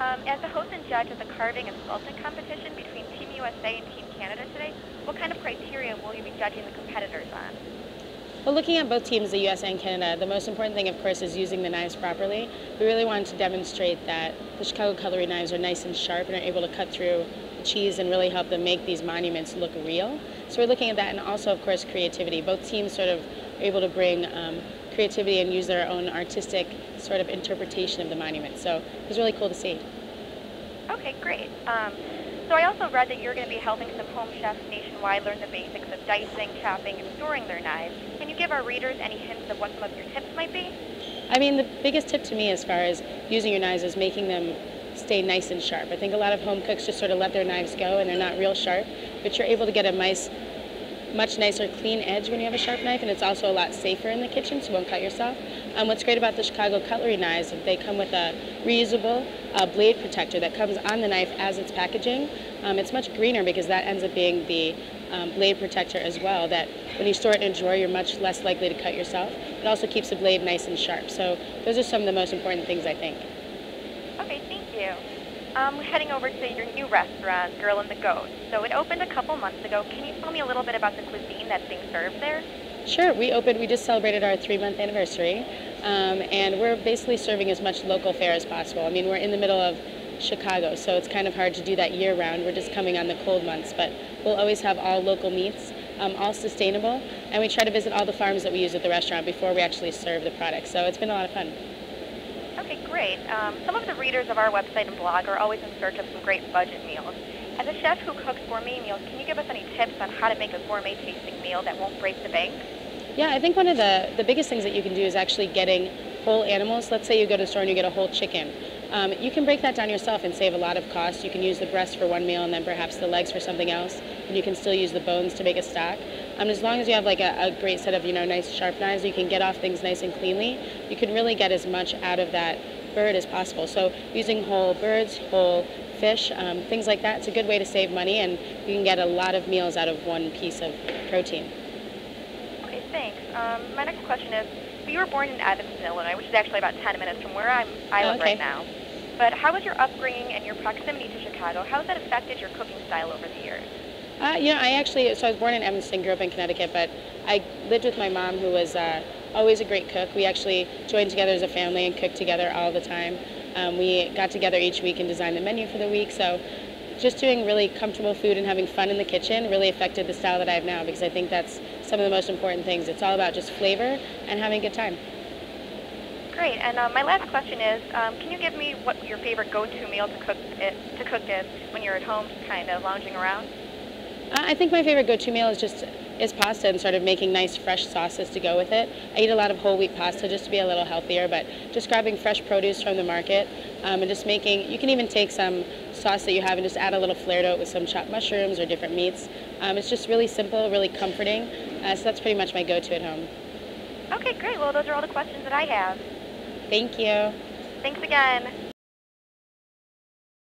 As the host and judge of the carving and sculpting competition between Team USA and Team Canada today, what kind of criteria will you be judging the competitors on? Well, looking at both teams, the USA and Canada, the most important thing, of course, is using the knives properly. We really wanted to demonstrate that the Chicago cutlery knives are nice and sharp and are able to cut through the cheese and really help them make these monuments look real. So we're looking at that, and also, of course, creativity. Both teams sort of are able to bring creativity and use their own artistic sort of interpretation of the monument. So it was really cool to see. Okay, great. So I also read that you're going to be helping some home chefs nationwide learn the basics of dicing, chopping, and storing their knives. Can you give our readers any hints of what some of your tips might be? I mean, the biggest tip to me as far as using your knives is making them stay nice and sharp. I think a lot of home cooks just sort of let their knives go and they're not real sharp, but you're able to get a much nicer clean edge when you have a sharp knife, and it's also a lot safer in the kitchen, so you won't cut yourself. What's great about the Chicago cutlery knives is they come with a reusable blade protector that comes on the knife as it's packaging. It's much greener because that ends up being the blade protector as well, that when you store it in a drawer, you're much less likely to cut yourself. It also keeps the blade nice and sharp. So those are some of the most important things, I think. Okay, thank you. Heading over to your new restaurant, Girl and the Goat. So it opened a couple months ago. Can you tell me a little bit about the cuisine that's being served there? Sure. We just celebrated our 3-month anniversary, and we're basically serving as much local fare as possible. I mean, we're in the middle of Chicago, so it's kind of hard to do that year-round. We're just coming on the cold months, but we'll always have all local meats, all sustainable, and we try to visit all the farms that we use at the restaurant before we actually serve the product, so it's been a lot of fun. Okay, great. Some of the readers of our website and blog are always in search of some great budget meals. As a chef who cooks gourmet meals, can you give us any tips on how to make a gourmet-tasting meal that won't break the bank? Yeah, I think one of the biggest things that you can do is actually getting whole animals. Let's say you go to the store and you get a whole chicken. You can break that down yourself and save a lot of cost. You can use the breast for one meal and then perhaps the legs for something else, and you can still use the bones to make a stock. As long as you have like a great set of nice sharp knives, you can get off things nice and cleanly. You can really get as much out of that bird as possible. So using whole birds, whole fish, things like that, it's a good way to save money, and you can get a lot of meals out of one piece of protein. Okay, thanks. My next question is, so you were born in Evanston, Illinois, which is actually about 10 minutes from where I live right now. But how was your upbringing and your proximity to Chicago? How has that affected your cooking style over the years? I was born in Evanston, grew up in Connecticut, but I lived with my mom, who was always a great cook. We actually joined together as a family and cooked together all the time. We got together each week and designed the menu for the week, so just doing really comfortable food and having fun in the kitchen really affected the style that I have now, because I think that's some of the most important things. It's all about just flavor and having a good time. Great, and my last question is, can you give me what your favorite go-to meal to cook is when you're at home, kind of lounging around? I think my favorite go-to meal is pasta, and sort of making nice fresh sauces to go with it. I eat a lot of whole wheat pasta just to be a little healthier, but just grabbing fresh produce from the market and just making, you can even take some sauce that you have and just add a little flair to it with some chopped mushrooms or different meats. It's just really simple, really comforting, so that's pretty much my go-to at home. Okay, great. Well, those are all the questions that I have. Thank you. Thanks again.